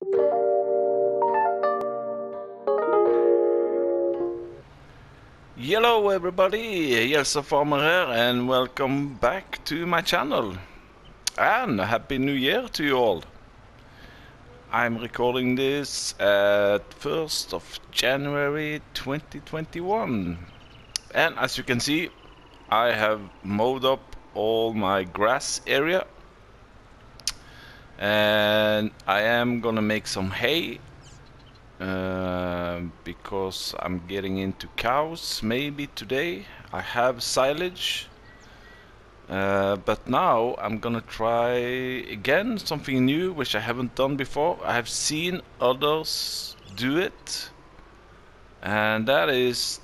Hello everybody, Jelsa Farmer here and welcome back to my channel. And Happy New Year to you all. I'm recording this at 1st of January 2021. And as you can see, I have mowed up all my grass area. And I am gonna make some hay. Because I'm getting into cows maybe today. I have silage, but now I'm gonna try again something new which I haven't done before. I have seen others do it, and that is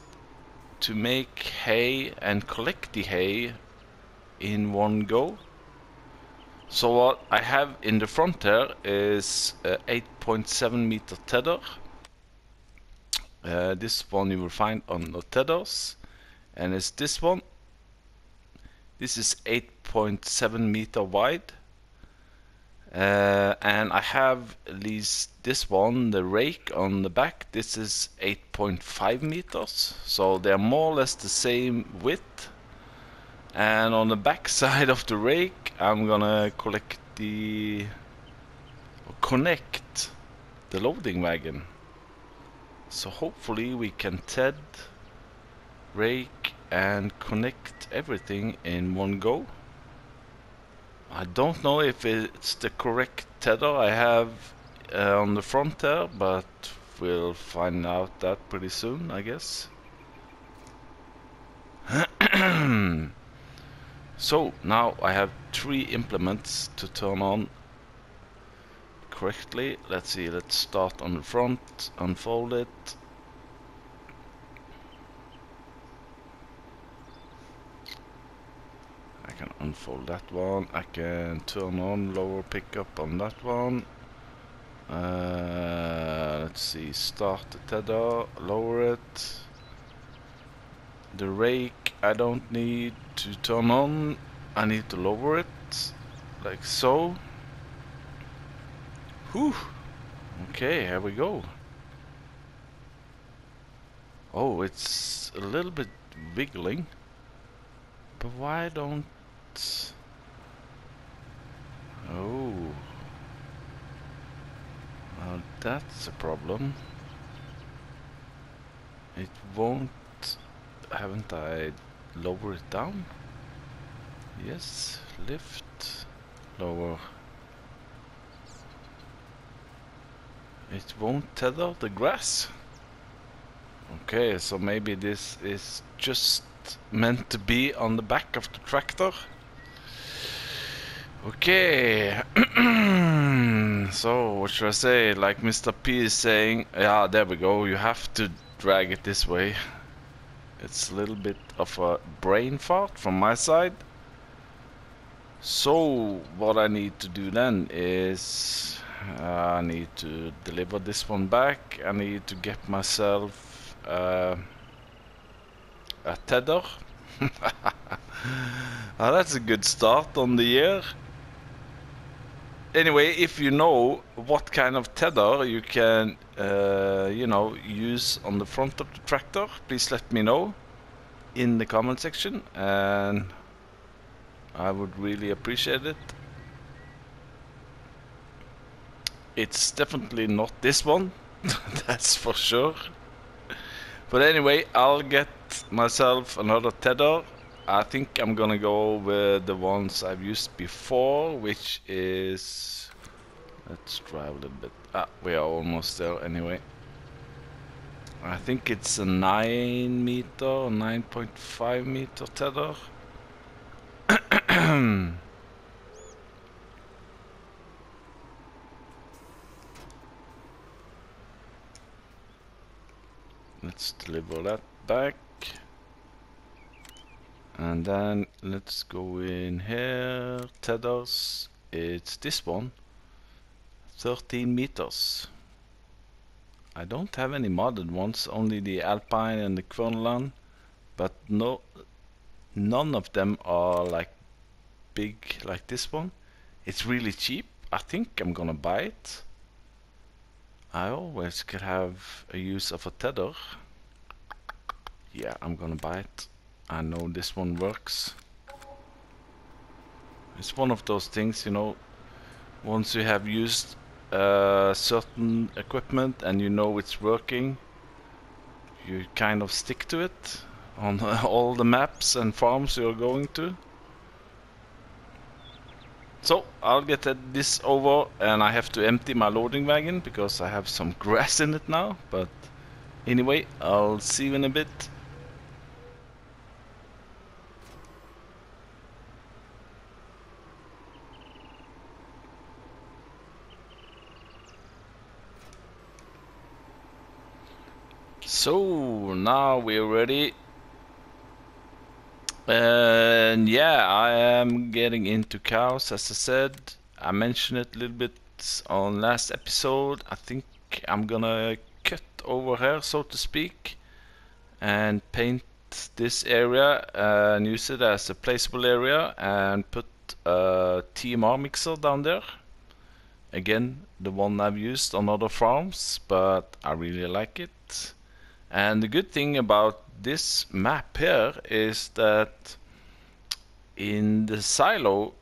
to make hay and collect the hay in one go. So what I have in the front here is a 8.7 meter tether. This one you will find on the tethers, and it's this one. This is 8.7 meter wide, and I have at least this one, the rake on the back. This is 8.5 meters, so they're more or less the same width. And on the back side of the rake, I'm gonna connect the loading wagon. So hopefully we can TED, rake and connect everything in one go. I don't know if it's the correct tether I have on the front there, but we'll find out that pretty soon, I guess. So now I have 3 implements to turn on correctly. Let's see, let's start on the front, unfold it. I can unfold that one. I can turn on lower pickup on that one. Let's see, start the tether, lower it. The rake I don't need to turn on, I need to lower it, like so. Whew. Okay, here we go. Oh, it's a little bit wiggling, but why don't... Oh, well, that's a problem. It won't... Haven't I lowered it down? Yes, lift, lower. It won't tether the grass. Okay, so maybe this is just meant to be on the back of the tractor. Okay. So what should I say? Like Mr. P is saying, yeah, there we go, you have to drag it this way. It's a little bit of a brain fart from my side. So what I need to do then is I need to deliver this one back. I need to get myself a tether. That's a good start on the year. Anyway, if you know what kind of tether you can you know, use on the front of the tractor, please let me know in the comment section, and I would really appreciate it. It's definitely not this one, that's for sure. But anyway, I'll get myself another tether. I think I'm gonna go with the ones I've used before, which is... Let's drive a little bit. We are almost there anyway. I think it's a 9 meter, 9.5 meter tether. Let's deliver that back. And then let's go in here, tethers. It's this one, 13 meters. I don't have any modded ones, only the Alpine and the Querneland, but none of them are like big like this one. It's really cheap. I think I'm gonna buy it. I always could have a use of a tether. Yeah, I'm gonna buy it. I know this one works. It's one of those things, you know, once you have used certain equipment and you know it's working, you kind of stick to it on all the maps and farms you're going to. So I'll get this over, and I have to empty my loading wagon because I have some grass in it now, but anyway, I'll see you in a bit. So now we're ready, and yeah, I am getting into cows. As I said, I mentioned it a little bit on last episode. I think I'm gonna cut over here, so to speak, and paint this area and use it as a placeable area and put a TMR mixer down there. Again, the one I've used on other farms, but I really like it. And the good thing about this map here is that in the silo,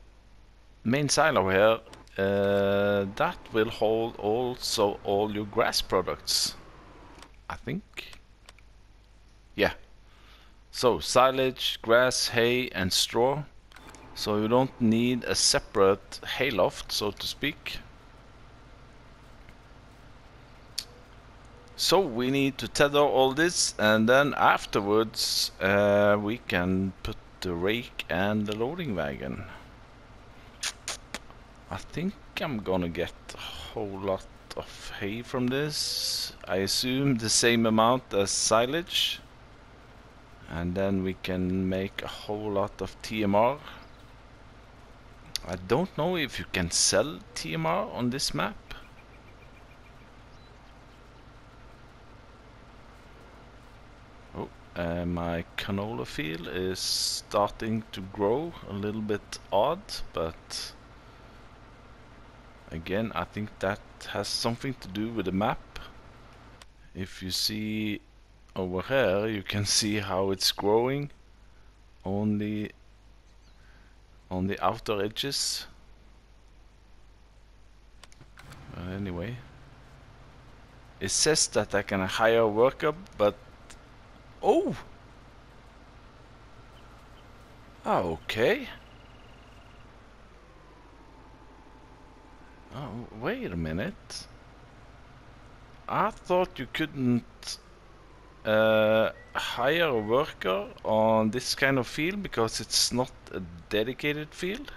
main silo here, that will hold also all your grass products, I think. Yeah. So silage, grass, hay and straw. So you don't need a separate hayloft, so to speak. So we need to tether all this, and then afterwards we can put the rake and the loading wagon. I think I'm gonna get a whole lot of hay from this. I assume the same amount as silage. And then we can make a whole lot of TMR. I don't know if you can sell TMR on this map. Oh, my canola field is starting to grow a little bit odd, but again, I think that has something to do with the map. If you see over here, you can see how it's growing only on the outer edges. Anyway, it says that I can hire a worker, but oh, okay. Oh, wait a minute. I thought you couldn't hire a worker on this kind of field because it's not a dedicated field.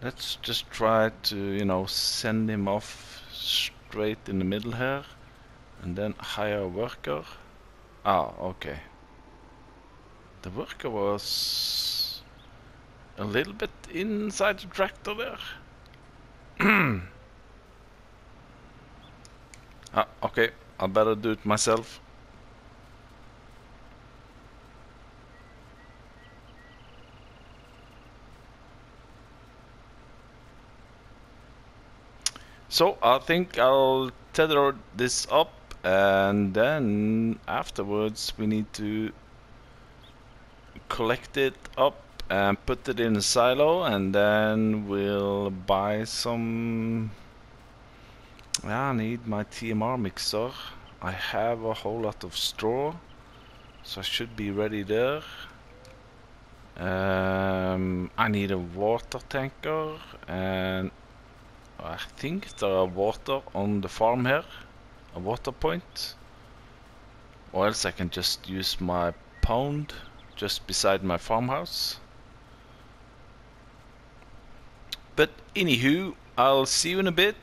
Let's just try to, you know, send him off straight in the middle here and then hire a worker. Ah, okay. The worker was a little bit inside the tractor there. Ah, okay, I better do it myself. So I think I'll tether this up, and then afterwards we need to collect it up and put it in a silo, and then we'll buy some. I need my TMR mixer. I have a whole lot of straw, so I should be ready there. I need a water tanker, and I think there are water on the farm here, a water point, or else I can just use my pond just beside my farmhouse. But anywho, I'll see you in a bit.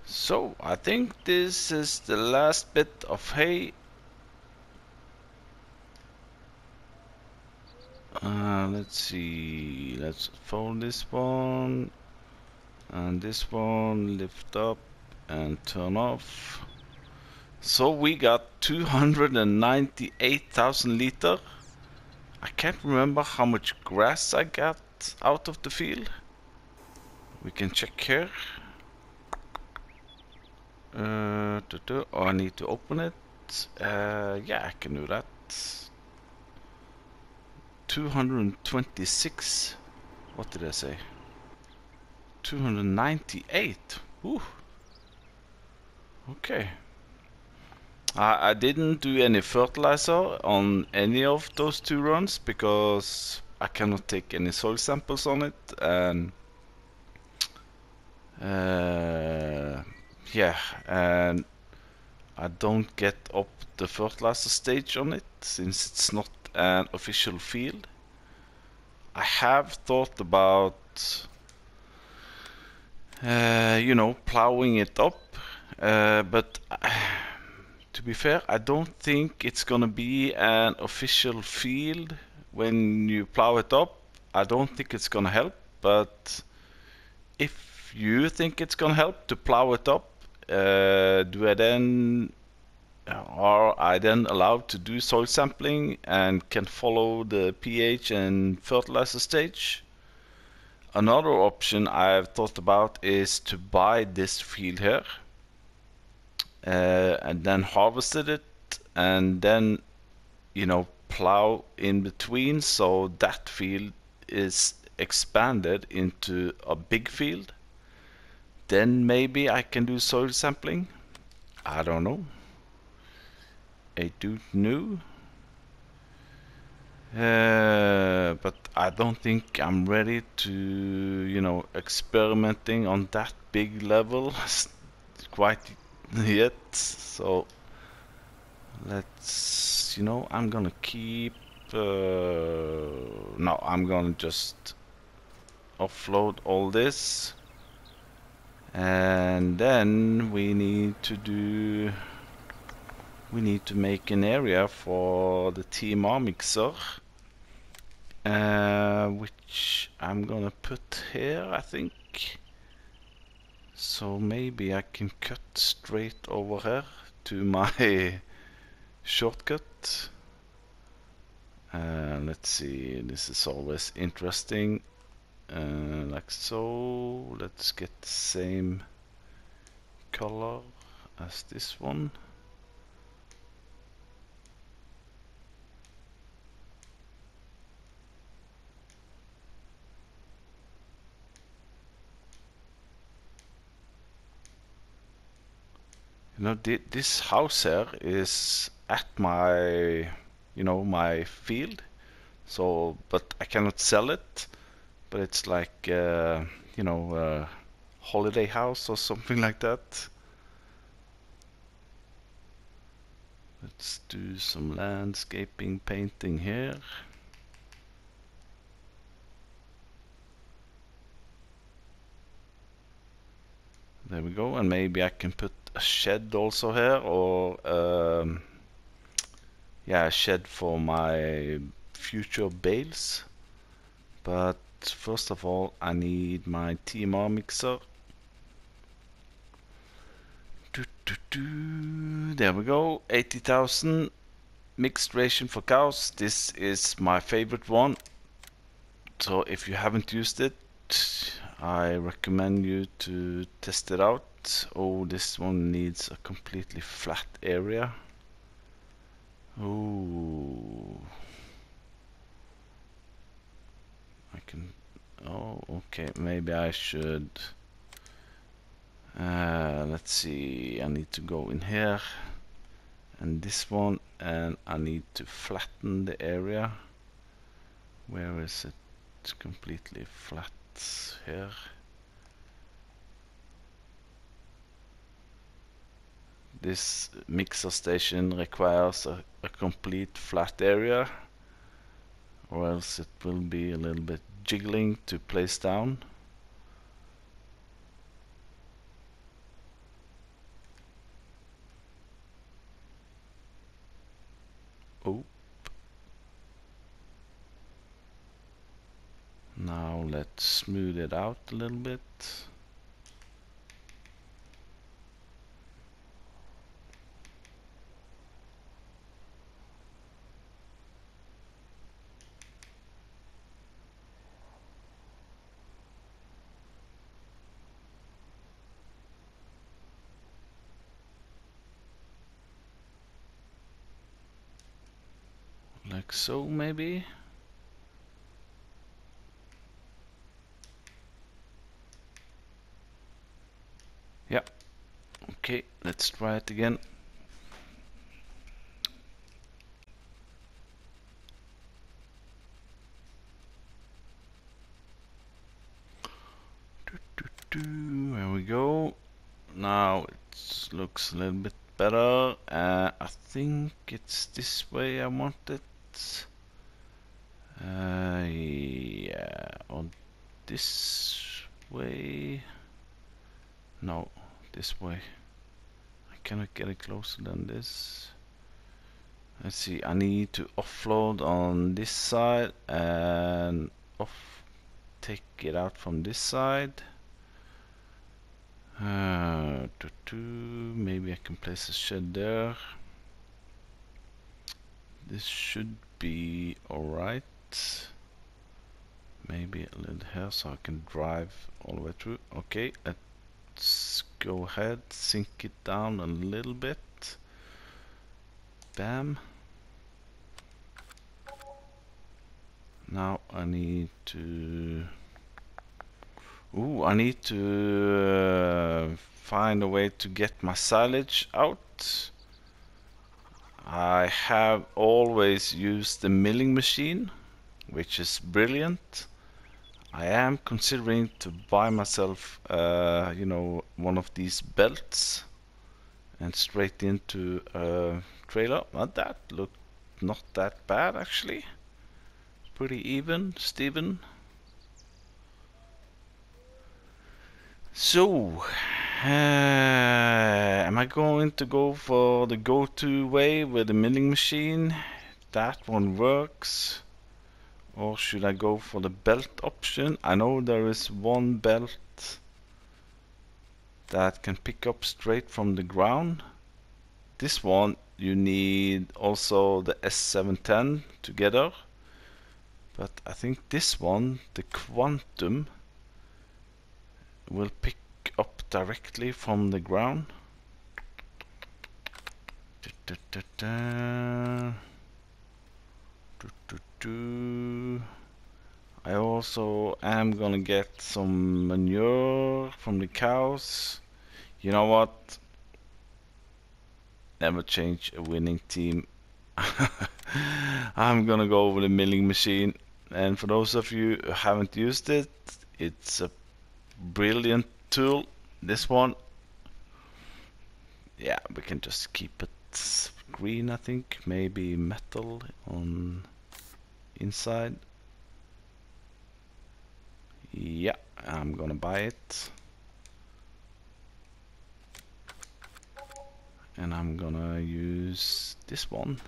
So I think this is the last bit of hay. Let's see, let's fold this one and this one, lift up and turn off. So we got 298,000 liter, I can't remember how much grass I got out of the field. We can check here. Oh, I need to open it. Yeah, I can do that. 226. What did I say? 298. Ooh. Okay. I didn't do any fertilizer on any of those 2 runs because I cannot take any soil samples on it, and yeah, and I don't get up the fertilizer stage on it since it's not an official field. I have thought about you know, plowing it up, but to be fair, I don't think it's gonna be an official field when you plow it up. I don't think it's gonna help, but if you think it's gonna help to plow it up, are I then allowed to do soil sampling and can follow the pH and fertilizer stage? Another option I've thought about is to buy this field here, and then harvested it, and then, you know, plow in between so that field is expanded into a big field. Then maybe I can do soil sampling. I don't know. I don't know. But I don't think I'm ready to, you know, experimenting on that big level quite yet. So let's, you know, I'm gonna keep. No, I'm gonna just offload all this, and then we need to make an area for the TMR mixer, which I'm gonna put here, I think. So maybe I can cut straight over here to my shortcut. Let's see, this is always interesting. Like so, let's get the same color as this one. You know, this house here is at my, you know, my field. So, but I cannot sell it. But it's like, you know, a holiday house or something like that. Let's do some landscaping painting here. There we go, and maybe I can put a shed also here, or yeah, a shed for my future bales. But first of all, I need my TMR mixer. There we go, 80,000 mixed ration for cows. This is my favorite one. So if you haven't used it, I recommend you to test it out. Oh, this one needs a completely flat area. Oh, I can. Oh, okay. Maybe I should. Let's see. I need to go in here and this one, and I need to flatten the area. Where is it? It's completely flat here. This mixer station requires a complete flat area, or else it will be a little bit jiggling to place down. Oh. Now let's smooth it out a little bit. like so maybe. Yeah, okay, let's try it again. There we go. Now it looks a little bit better. I think it's this way I want it. Yeah, on this way. No, this way. I cannot get it closer than this. Let's see, I need to offload on this side and take it out from this side. Maybe I can place a shed there. This should be alright. Maybe a little here so I can drive all the way through. Okay, let's go ahead, sink it down a little bit. Bam. Now I need to... I need to find a way to get my silage out. I have always used the milling machine, which is brilliant. I am considering to buy myself, you know, one of these belts and straight into a trailer. Not that looked not that bad actually. Pretty even, Steven. So, am I going to go for the go-to way with the milling machine? That one works. Or should I go for the belt option? I know there is one belt that can pick up straight from the ground. This one you need also the S710 together. But I think this one, the Quantum, will pick up directly from the ground. I also am gonna get some manure from the cows. You know what? Never change a winning team. I'm gonna go with a milling machine. And for those of you who haven't used it, it's a brilliant tool. This one, yeah, we can just keep it green, I think. Maybe metal on inside. Yeah, I'm gonna buy it. And I'm gonna use this one,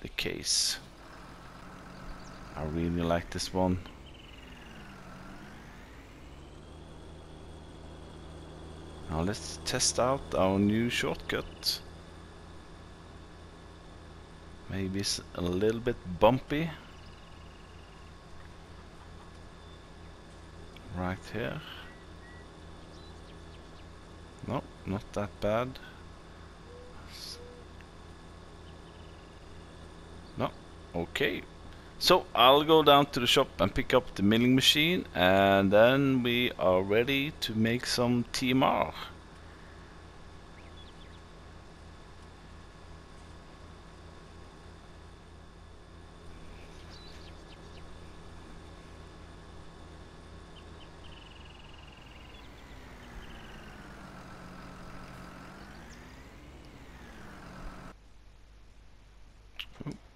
the case. I really like this one. Now let's test out our new shortcut. Maybe it's a little bit bumpy. Right here. No, not that bad. No, okay. So I'll go down to the shop and pick up the milling machine, and then we are ready to make some TMR.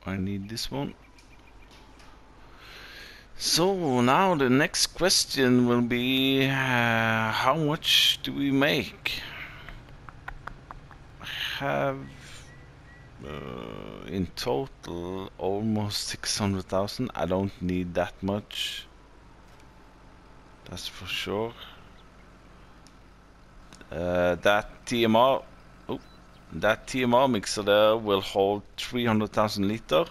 I need this one. So now the next question will be how much do we make? I have in total almost 600,000. I don't need that much, that's for sure. That TMR mixer there will hold 300,000 liter.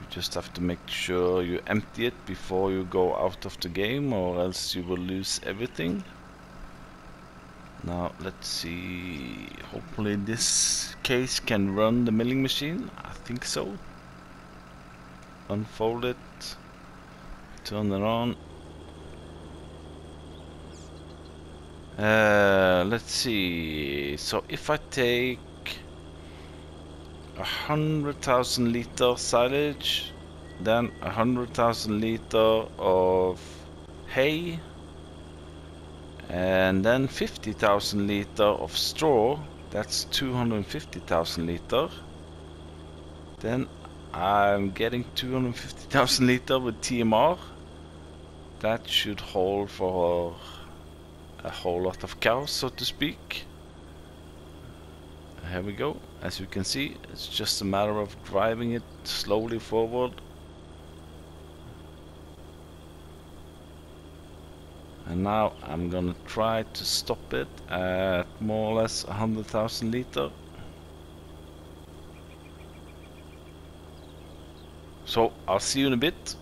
You just have to make sure you empty it before you go out of the game, or else you will lose everything. Now let's see, hopefully this case can run the milling machine. I think so. unfold it, turn it on. Let's see. So if I take 100,000 liter silage, then 100,000 liter of hay, and then 50,000 liter of straw, that's 250,000 liter. Then I'm getting 250,000 liter with TMR. That should hold for a whole lot of cows, so to speak. Here we go. As you can see, it's just a matter of driving it slowly forward. And now I'm gonna try to stop it at more or less 100,000 liter. So I'll see you in a bit.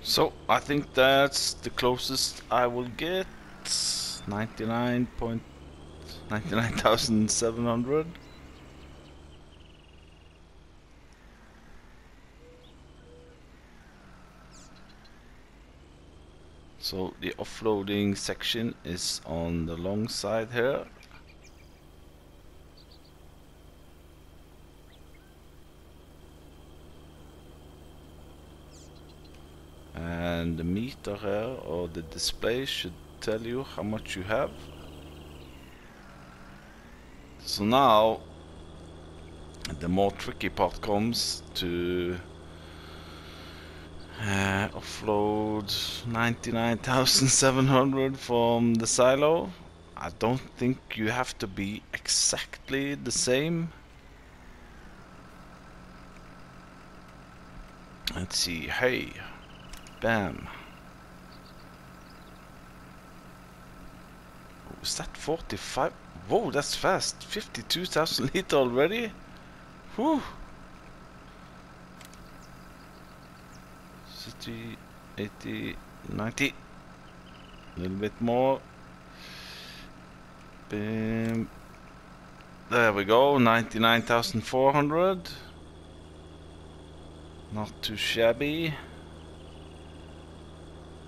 So I think that's the closest I will get. 99,700. So the offloading section is on the long side here. And the meter here, or the display, should tell you how much you have. So now the more tricky part comes to offload 99,700 from the silo. I don't think you have to be exactly the same. Let's see, hey, bam. Oh, is that 45? Whoa, that's fast. 52,000 liter already? Whew. 60, 80, 90. A little bit more. Bam. There we go, 99,400. Not too shabby.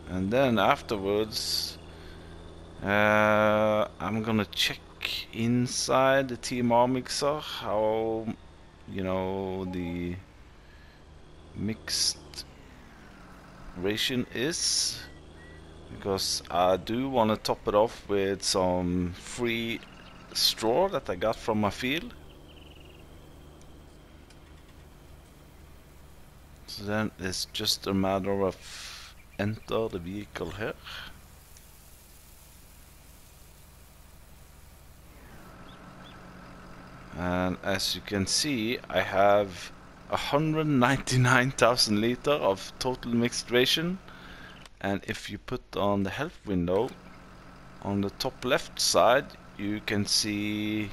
And then afterwards, I'm gonna check inside the TMR mixer how, you know, the mixed ration is, because I do want to top it off with some free straw that I got from my field. So then it's just a matter of enter the vehicle here. And as you can see, I have 199,000 liter of total mixed ration. And if you put on the help window, on the top left side, you can see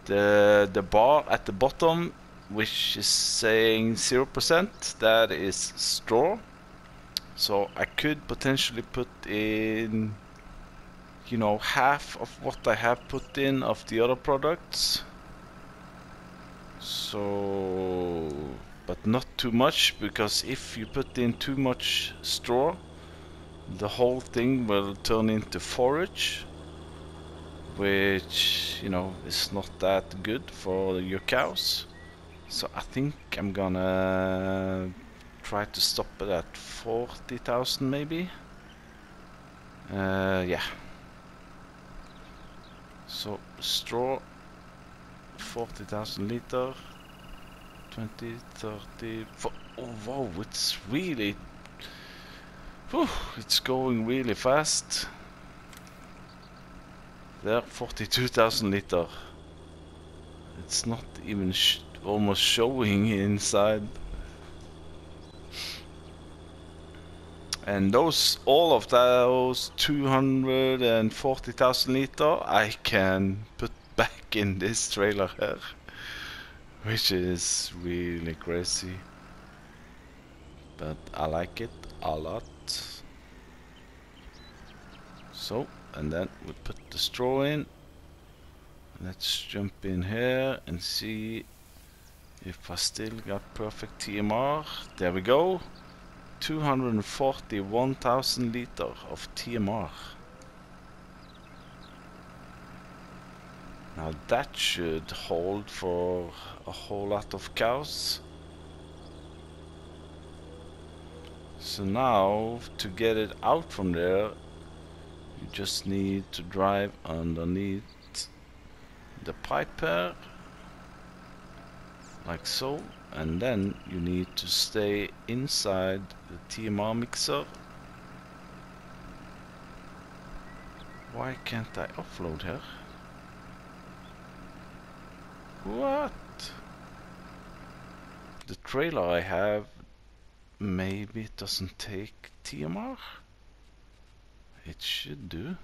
the bar at the bottom, which is saying 0%. That is straw. So I could potentially put in, you know, half of what I have put in of the other products. So, but not too much, because if you put in too much straw, the whole thing will turn into forage, which, you know, is not that good for your cows. So I think I'm gonna try to stop it at 40,000 maybe. Yeah. So straw, 40,000 liter, 20, 30, oh wow, it's really, whew, it's going really fast. There, 42,000 liter. It's not even almost showing inside. And those, all of those 240,000 liter I can put back in this trailer here, which is really crazy, but I like it a lot. So, and then we put the straw in. Let's jump in here and see if I still got perfect TMR. There we go. 241,000 liters of TMR. Now that should hold for a whole lot of cows. So now, to get it out from there, you just need to drive underneath the pipe here, like so, and then you need to stay inside the TMR mixer. Why can't I offload here? What? The trailer I have, maybe it doesn't take TMR? It should do.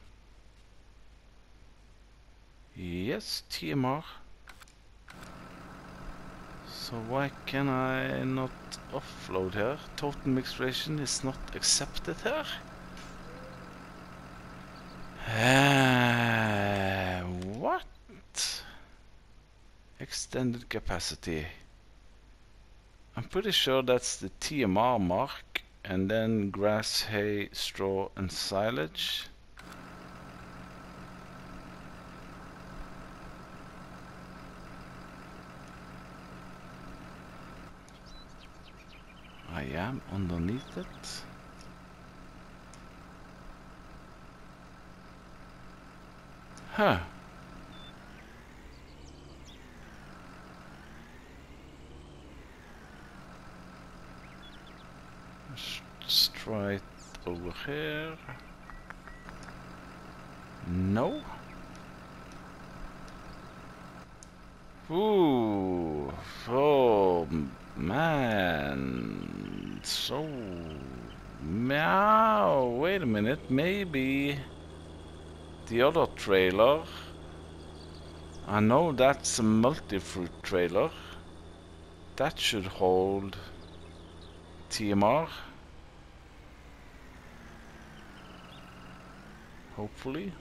Yes, TMR. So why can I not offload here? Total mixation is not accepted here. What? Extended capacity. I'm pretty sure that's the TMR mark, and then grass, hay, straw, and silage. I am underneath it. Huh. Let's try it over here. No. Ooh. Oh man. So. Meow. Wait a minute. Maybe the other trailer. I know that's a multi-fruit trailer. That should hold TMR. Hopefully.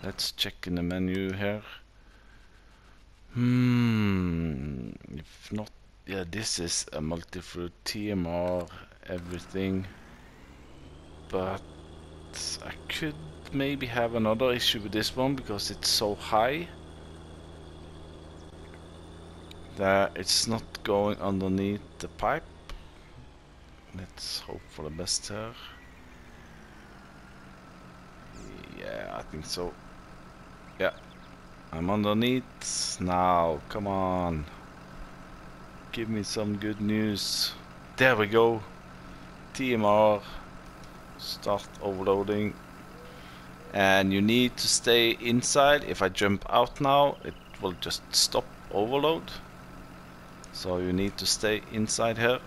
Let's check in the menu here. If not, yeah, this is a multi-fruit TMR, everything. But I could maybe have another issue with this one because it's so high that it's not going underneath the pipe. Let's hope for the best here. Yeah, I think so. Yeah, I'm underneath now. Come on, give me some good news. There we go. TMR. Start overloading. And you need to stay inside. If I jump out now, it will just stop overload. So you need to stay inside here.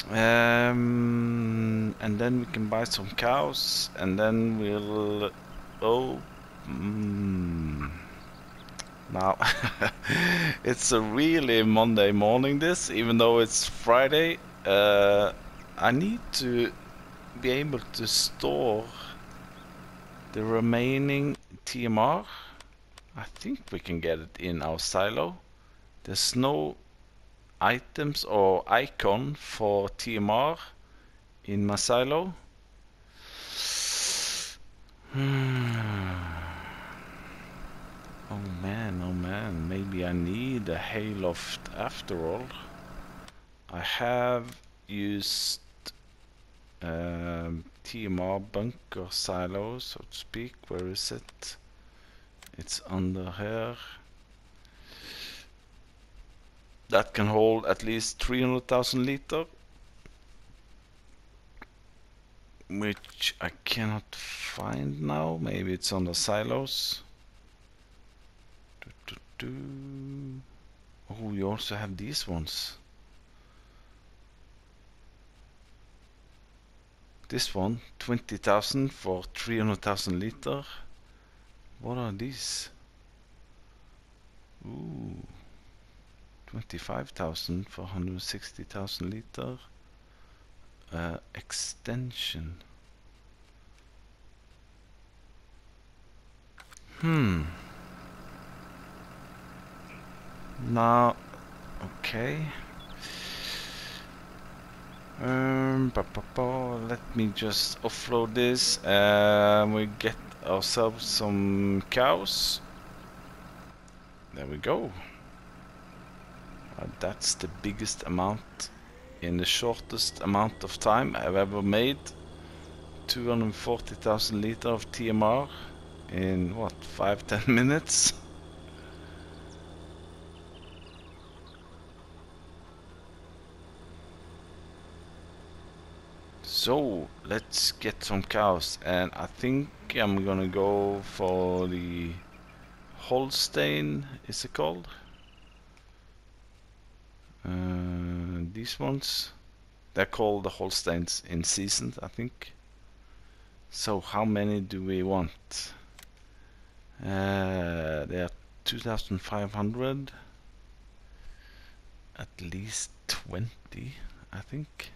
And then we can buy some cows, and then we'll now it's a really Monday morning this, even though it's Friday. I need to be able to store the remaining TMR. I think we can get it in our silo. There's no items or icon for TMR in my silo. Oh man, maybe I need a hayloft after all. I have used TMR bunker silo, so to speak. Where is it? It's under here. That can hold at least 300,000 liters, which I cannot find now. Maybe it's on the silos. Oh, you also have these ones. This one, 20,000 for 300,000 liter. What are these? Ooh, 25,000 for 160,000 liter. Extension. Now, okay. Let me just offload this and we get ourselves some cows. There we go. That's the biggest amount in the shortest amount of time I've ever made. 240,000 liter of TMR in what, 5-10 minutes? So let's get some cows, and I think I'm gonna go for the Holstein, is it called? These ones, they're called the Holsteins in season, I think. So how many do we want? They are 2,500. At least 20, I think.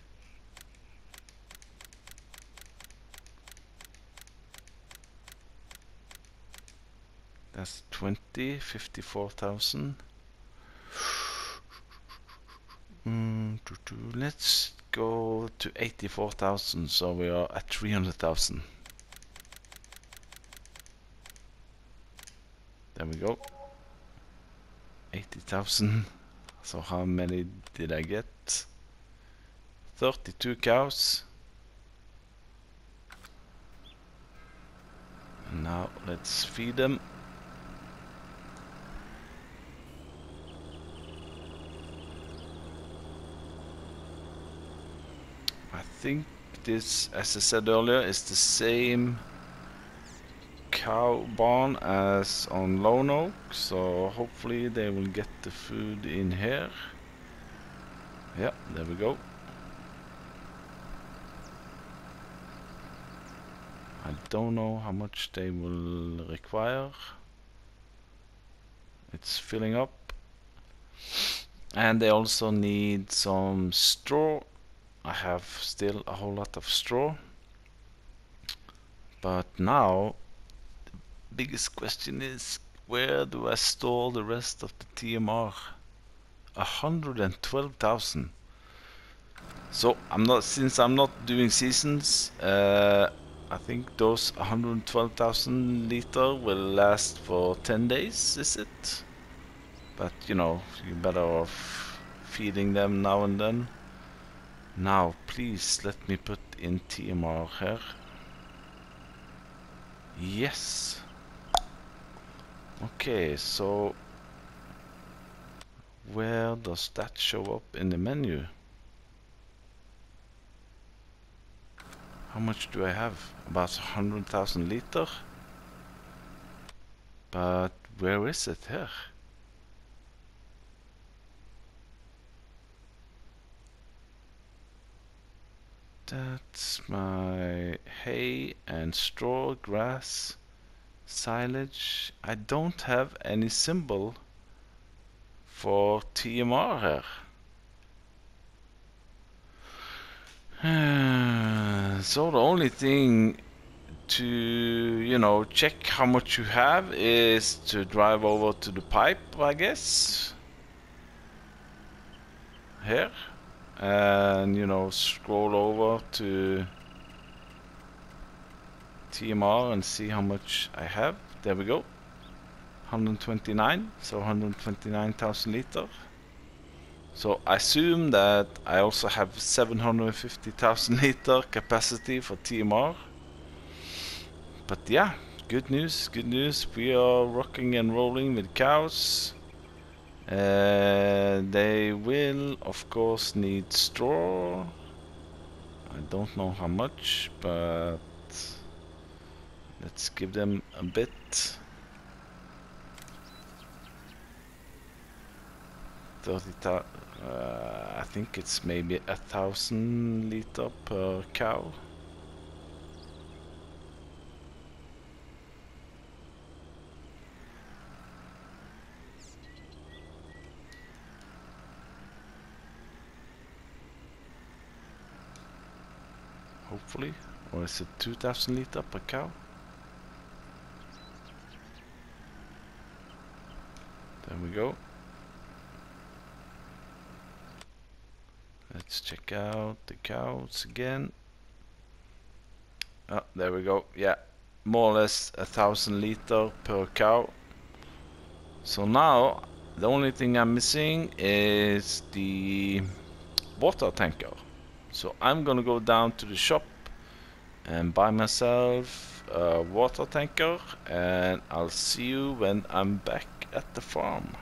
That's 20, 54,000. Let's go to 84,000, so we are at 300,000. There we go. 80,000. So how many did I get? 32 cows. And now let's feed them. I think this, as I said earlier, is the same cow barn as on Lone Oak, so hopefully they will get the food in here. Yeah, there we go. I don't know how much they will require. It's filling up. And they also need some straw. I have still a whole lot of straw. But now, the biggest question is, where do I store the rest of the TMR? 112,000. So since I'm not doing seasons, I think those 112,000 liter will last for 10 days, is it? But you know, you're better off feeding them now and then. Now, please let me put in TMR here. Yes. Okay, so where does that show up in the menu? How much do I have? About 100,000 liter. But where is it here? That's my hay and straw, grass, silage. I don't have any symbol for TMR here. So the only thing to, you know, check how much you have is to drive over to the pipe, I guess. Here. And, you know, scroll over to TMR and see how much I have. There we go. 129, so 129,000 liter. So I assume that I also have 750,000 liter capacity for TMR. But yeah, good news, good news. We are rocking and rolling with cows. They will, of course, need straw. I don't know how much, but let's give them a bit. 30,000. I think it's maybe 1,000 liter per cow. hopefully. Or is it 2000 liter per cow? There we go. Let's check out the cows again. Oh, there we go. Yeah, more or less 1000 liter per cow. So now the only thing I'm missing is the water tanker. So I'm gonna go down to the shop and buy myself a water tanker, and I'll see you when I'm back at the farm.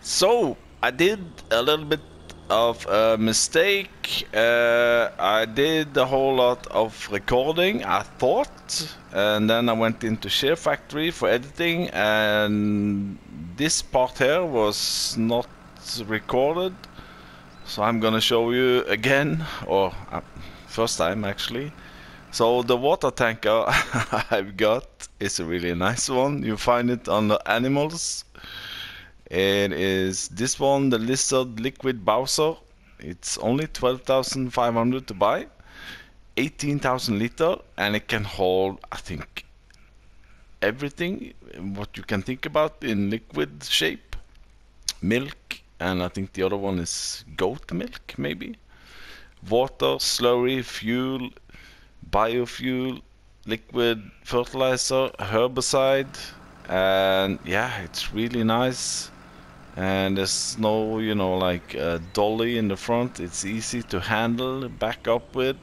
So I did a little bit of a mistake. I did a whole lot of recording, I thought, and then I went into Share Factory for editing, and this part here was not recorded. So I'm gonna show you again, or first time actually. So the water tanker I've got is a really nice one. You find it on the animals. It is this one, the Lizard Liquid Bowser. It's only 12,500 to buy, 18,000 liter, and it can hold, I think, everything what you can think about in liquid shape. Milk, and I think the other one is goat milk, maybe. Water, slurry, fuel, biofuel, liquid fertilizer, herbicide, and yeah, it's really nice. And there's no, you know, like a dolly in the front. It's easy to handle, back up with.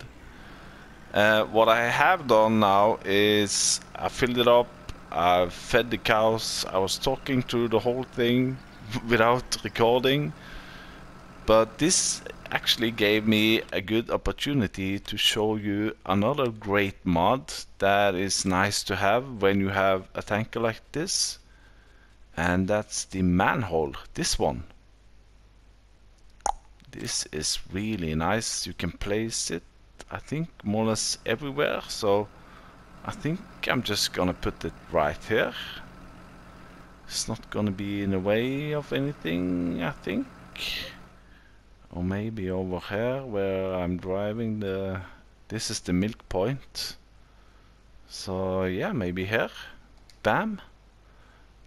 What I have done now is I filled it up, I've fed the cows, I was talking through the whole thing without recording, but this actually gave me a good opportunity to show you another great mod that is nice to have when you have a tanker like this. And that's the manhole, this one. This is really nice. You can place it, I think, more or less everywhere. So I think I'm just gonna put it right here. It's not gonna be in the way of anything, I think. Or maybe over here where I'm driving the... This is the milk point. So yeah, maybe here. Bam.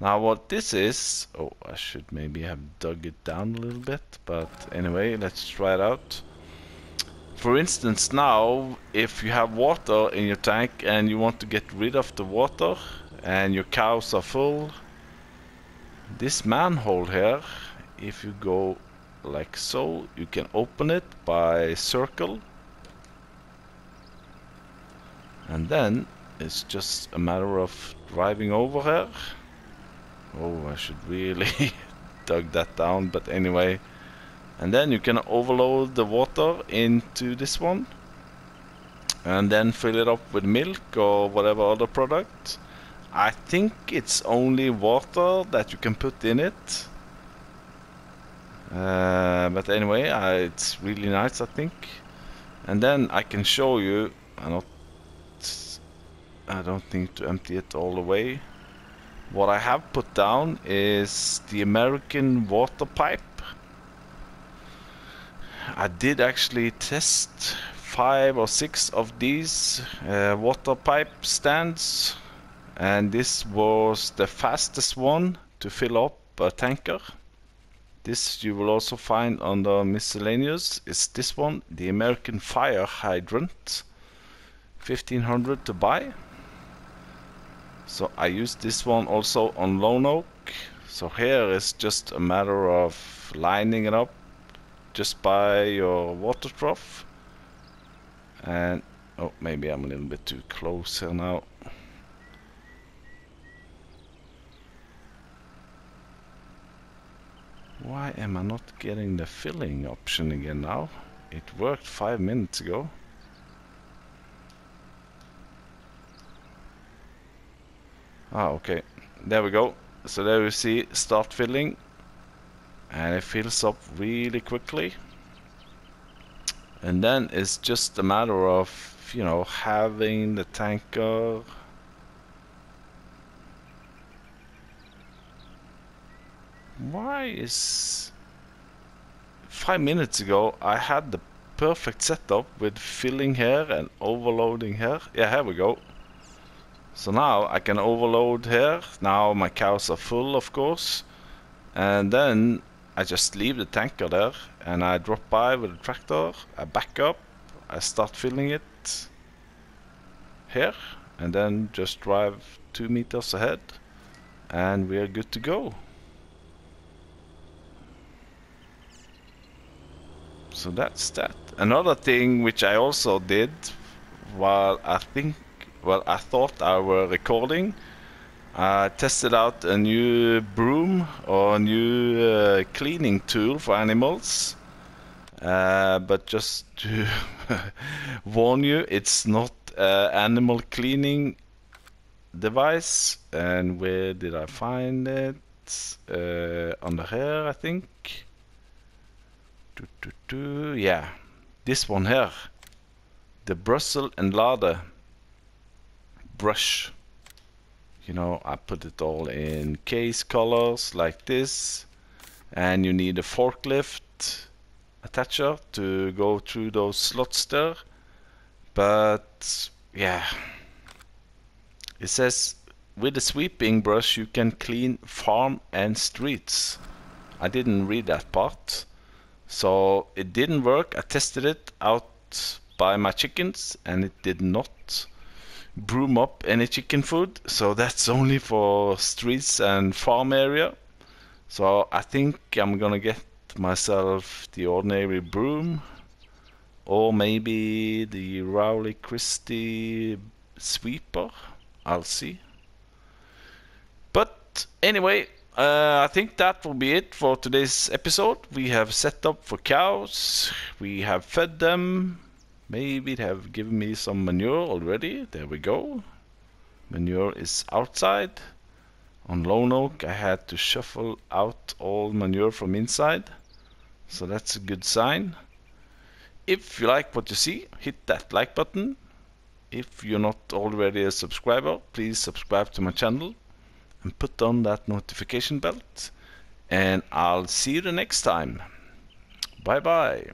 Now what this is, oh, I should maybe have dug it down a little bit, but anyway, let's try it out. For instance, now, if you have water in your tank and you want to get rid of the water and your cows are full, this manhole here, if you go like so, you can open it by circle, and then it's just a matter of driving over here. Oh, I should really dug that down, but anyway. And then you can overload the water into this one, and then fill it up with milk or whatever other product. I think it's only water that you can put in it. But anyway, it's really nice, I think. And then I can show you, I don't think to empty it all the way. What I have put down is the American water pipe. I did actually test 5 or 6 of these water pipe stands, and this was the fastest one to fill up a tanker. This you will also find under miscellaneous. Is this one, the American fire hydrant, 1500 to buy. So I use this one also on Lone Oak. So here is just a matter of lining it up just by your water trough. And oh, maybe I'm a little bit too close here now. Why am I not getting the filling option again now? It worked 5 minutes ago. Ah, okay, there we go. So there you see, start filling, and it fills up really quickly. And then it's just a matter of, you know, having the tanker why is 5 minutes ago I had the perfect setup with filling here and overloading here. Yeah, here we go. So now I can overload here. Now my cows are full, of course. And then I just leave the tanker there and I drop by with the tractor. I back up. I start filling it here. And then just drive 2 meters ahead. And we are good to go. So that's that. Another thing which I also did while I thought I were recording, I tested out a new broom or a new cleaning tool for animals. But just to warn you, it's not an animal cleaning device. And where did I find it? Under here, I think. Yeah, this one here, the Brussels and Lade brush. You know, I put it all in case colors like this, and you need a forklift attacher to go through those slots there. But yeah, it says with the sweeping brush you can clean farm and streets. I didn't read that part. So it didn't work. I tested it out by my chickens and it did not broom up any chicken food. So that's only for streets and farm area. So I think I'm gonna get myself the ordinary broom, or maybe the Rowley Christie sweeper. I'll see. But anyway, I think that will be it for today's episode. We have set up for cows. We have fed them. Maybe they have given me some manure already. There we go. Manure is outside. On Lone Oak, I had to shuffle out all manure from inside. So that's a good sign. If you like what you see, hit that like button. If you're not already a subscriber, please subscribe to my channel and put on that notification bell. And I'll see you the next time. Bye bye.